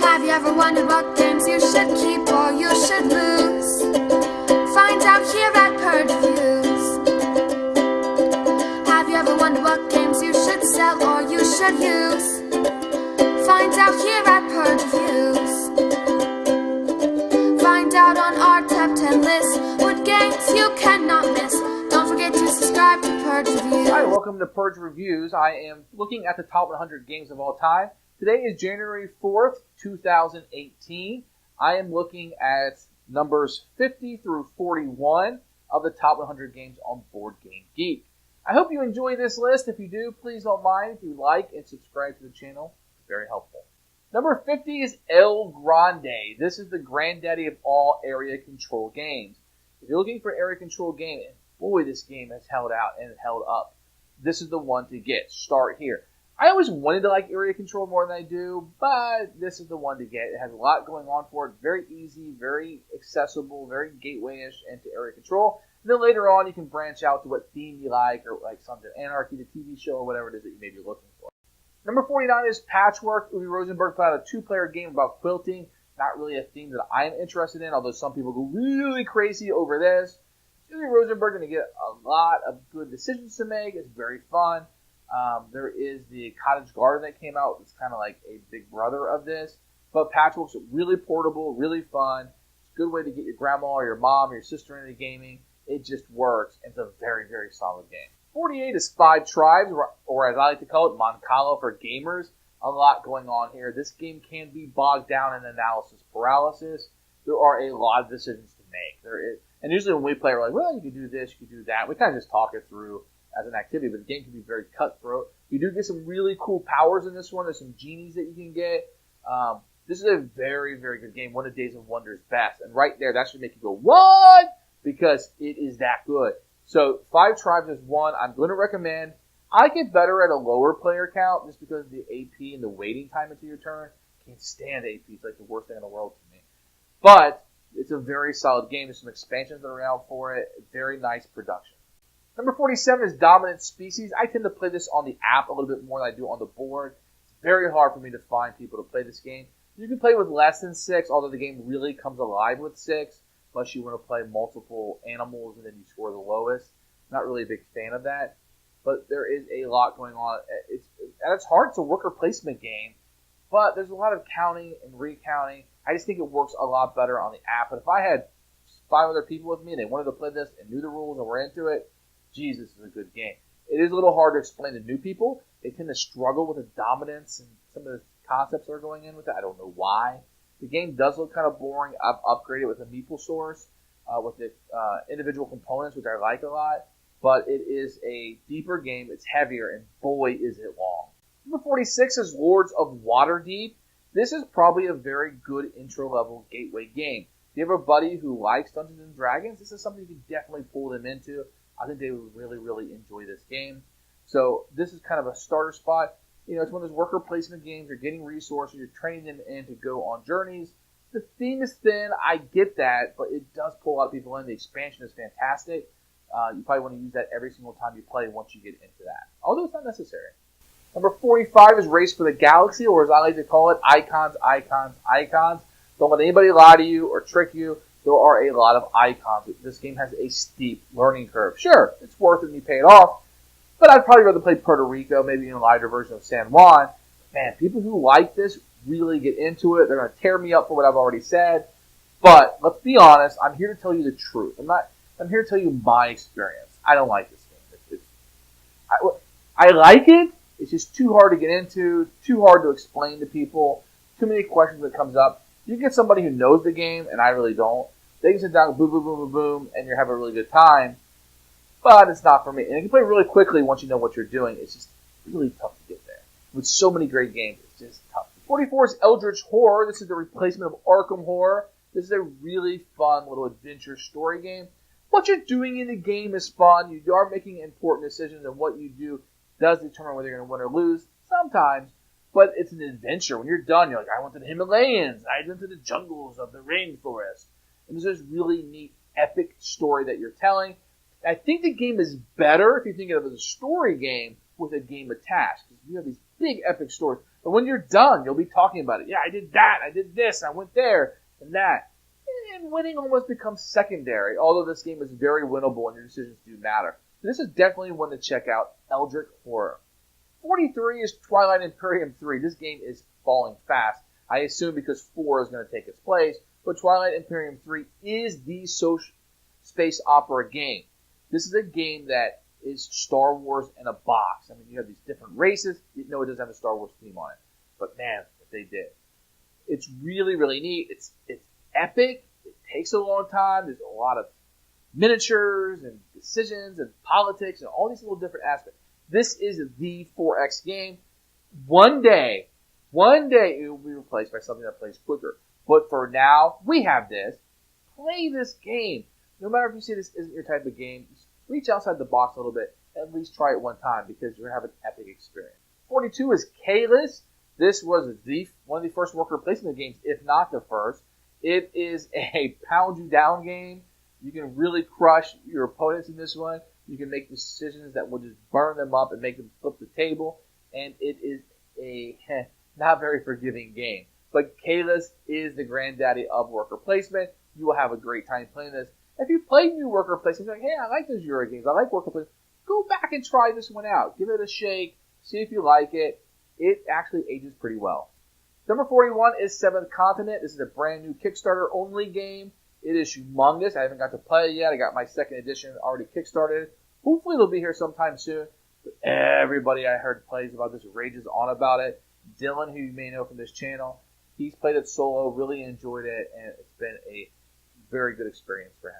Have you ever wondered what games you should keep or you should lose? Find out here at Purge Reviews. Have you ever wondered what games you should sell or you should use? Find out here at Purge Reviews. Find out on our top 10 list what games you cannot miss. Don't forget to subscribe to Purge Reviews. Hi, welcome to Purge Reviews. I am looking at the top 100 games of all time. Today is January 4th, 2018. I am looking at numbers 50 through 41 of the top 100 games on Board Game Geek. I hope you enjoy this list. If you do, please don't mind if you like and subscribe to the channel. It's very helpful. Number 50 is El Grande. This is the granddaddy of all area control games. If you're looking for an area control game, and boy, this game has held out and held up, this is the one to get. Start here. I always wanted to like area control more than I do, but this is the one to get. It has a lot going on for it. Very easy, very accessible, very gateway-ish into area control. And then later on, you can branch out to what theme you like, or like Sons of Anarchy, the TV show, or whatever it is that you may be looking for. Number 49 is Patchwork. Uwe Rosenberg put out a two-player game about quilting. Not really a theme that I'm interested in, although some people go really crazy over this. Uwe Rosenberg going to get a lot of good decisions to make. It's very fun. There is the Cottage Garden that came out. It's kind of like a big brother of this. But Patchwork's really portable, really fun. It's a good way to get your grandma or your mom or your sister into gaming. It just works. It's a very, very solid game. 48 is Five Tribes, or as I like to call it, Moncala for gamers. A lot going on here. This game can be bogged down in analysis paralysis. There are a lot of decisions to make. There is, and usually when we play, we're like, well, you can do this, you can do that. We kind of just talk it through as an activity, but the game can be very cutthroat. You do get some really cool powers in this one. There's some genies that you can get. This is a very, very good game. One of Days of Wonder's best. And right there, that should make you go, what? Because it is that good. So, Five Tribes is one I'm going to recommend. I get better at a lower player count just because of the AP and the waiting time into your turn. Can't stand AP. It's like the worst thing in the world to me. But it's a very solid game. There's some expansions that are out for it. Very nice production. Number 47 is Dominant Species. I tend to play this on the app a little bit more than I do on the board. It's very hard for me to find people to play this game. You can play with less than 6, although the game really comes alive with 6, unless you want to play multiple animals and then you score the lowest. Not really a big fan of that, but there is a lot going on. At its heart, it's a worker placement game, but there's a lot of counting and recounting. I just think it works a lot better on the app. But if I had 5 other people with me and they wanted to play this and knew the rules and were into it, geez, this is a good game. It is a little hard to explain to new people. They tend to struggle with the dominance and some of the concepts that are going in with it. I don't know why. The game does look kind of boring. I've upgraded with a meeple source with the individual components, which I like a lot. But it is a deeper game. It's heavier, and boy, is it long. Number 46 is Lords of Waterdeep. This is probably a very good intro-level gateway game. If you have a buddy who likes Dungeons & Dragons, this is something you can definitely pull them into. I think they would really, really enjoy this game. So this is kind of a starter spot. You know, it's one of those worker placement games. You're getting resources. You're training them in to go on journeys. The theme is thin. I get that, but it does pull a lot of people in. The expansion is fantastic. You probably want to use that every single time you play once you get into that. Although it's not necessary. Number 45 is Race for the Galaxy, or as I like to call it, Icons, Icons, Icons. Don't let anybody lie to you or trick you. There are a lot of icons. This game has a steep learning curve. Sure, it's worth it and you pay it off, but I'd probably rather play Puerto Rico, maybe in a lighter version of San Juan. Man, people who like this really get into it. They're going to tear me up for what I've already said. But let's be honest, I'm here to tell you the truth. I'm here to tell you my experience. I don't like this game. I like it. It's just too hard to get into, too hard to explain to people, too many questions that comes up. You get somebody who knows the game, and I really don't. They can sit down, boom, boom, boom, boom, boom, and you're having a really good time. But it's not for me. And you can play really quickly once you know what you're doing. It's just really tough to get there. With so many great games, it's just tough. 44 is Eldritch Horror. This is the replacement of Arkham Horror. This is a really fun little adventure story game. What you're doing in the game is fun. You are making important decisions, and what you do does determine whether you're going to win or lose. Sometimes. But it's an adventure. When you're done, you're like, I went to the Himalayas. I went to the jungles of the rainforest. And there's this really neat, epic story that you're telling. I think the game is better if you think of it as a story game with a game attached. Because you have these big, epic stories. But when you're done, you'll be talking about it. Yeah, I did that, I did this, I went there, and that. And winning almost becomes secondary, although this game is very winnable and your decisions do matter. So this is definitely one to check out, Eldritch Horror. 43 is Twilight Imperium 3. This game is falling fast. I assume because 4 is going to take its place, but Twilight Imperium 3 is the social space opera game. This is a game that is Star Wars in a box. I mean, you have these different races. You know it doesn't have a Star Wars theme on it. But man, if they did. It's really, really neat. It's epic. It takes a long time. There's a lot of miniatures and decisions and politics and all these little different aspects. This is the 4X game. One day it will be replaced by something that plays quicker. But for now, we have this. Play this game. No matter if you see this isn't your type of game, just reach outside the box a little bit and at least try it one time because you're going to have an epic experience. 42 is CAYLUS. This was one of the first worker placement games, if not the first. It is a pound you down game. You can really crush your opponents in this one. You can make decisions that will just burn them up and make them flip the table. And it is a not very forgiving game. But CAYLUS is the granddaddy of worker placement. You will have a great time playing this. If you play new worker placement, you're like, hey, I like those Euro games. I like worker placement. Go back and try this one out. Give it a shake. See if you like it. It actually ages pretty well. Number 41 is Seventh Continent. This is a brand new Kickstarter only game. It is humongous. I haven't got to play it yet. I got my second edition already kickstarted. Hopefully it'll be here sometime soon. But everybody I heard plays about this rages on about it. Dylan, who you may know from this channel, he's played it solo, really enjoyed it, and it's been a very good experience for him.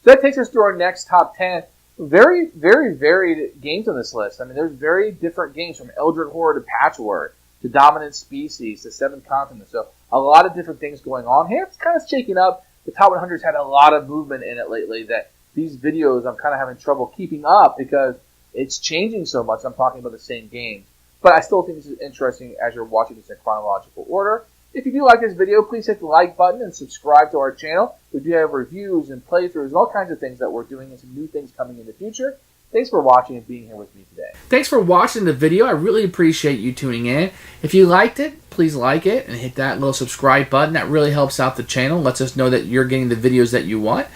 So that takes us to our next top 10. Very, very varied games on this list. I mean, there's very different games from Eldritch Horror to Patchwork to Dominant Species to Seventh Continent. So a lot of different things going on here. It's kind of shaking up. The top 100's had a lot of movement in it lately that these videos I'm kind of having trouble keeping up because it's changing so much. I'm talking about the same games. But I still think this is interesting as you're watching this in chronological order. If you do like this video, please hit the like button and subscribe to our channel. We do have reviews and playthroughs and all kinds of things that we're doing and some new things coming in the future. Thanks for watching and being here with me today. Thanks for watching the video. I really appreciate you tuning in. If you liked it, please like it and hit that little subscribe button. That really helps out the channel, lets us know that you're getting the videos that you want.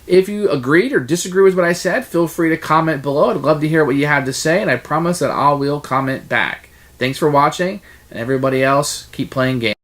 If you agreed or disagree with what I said, feel free to comment below. I'd love to hear what you have to say, and I promise that I will comment back. Thanks for watching, and everybody else, keep playing games.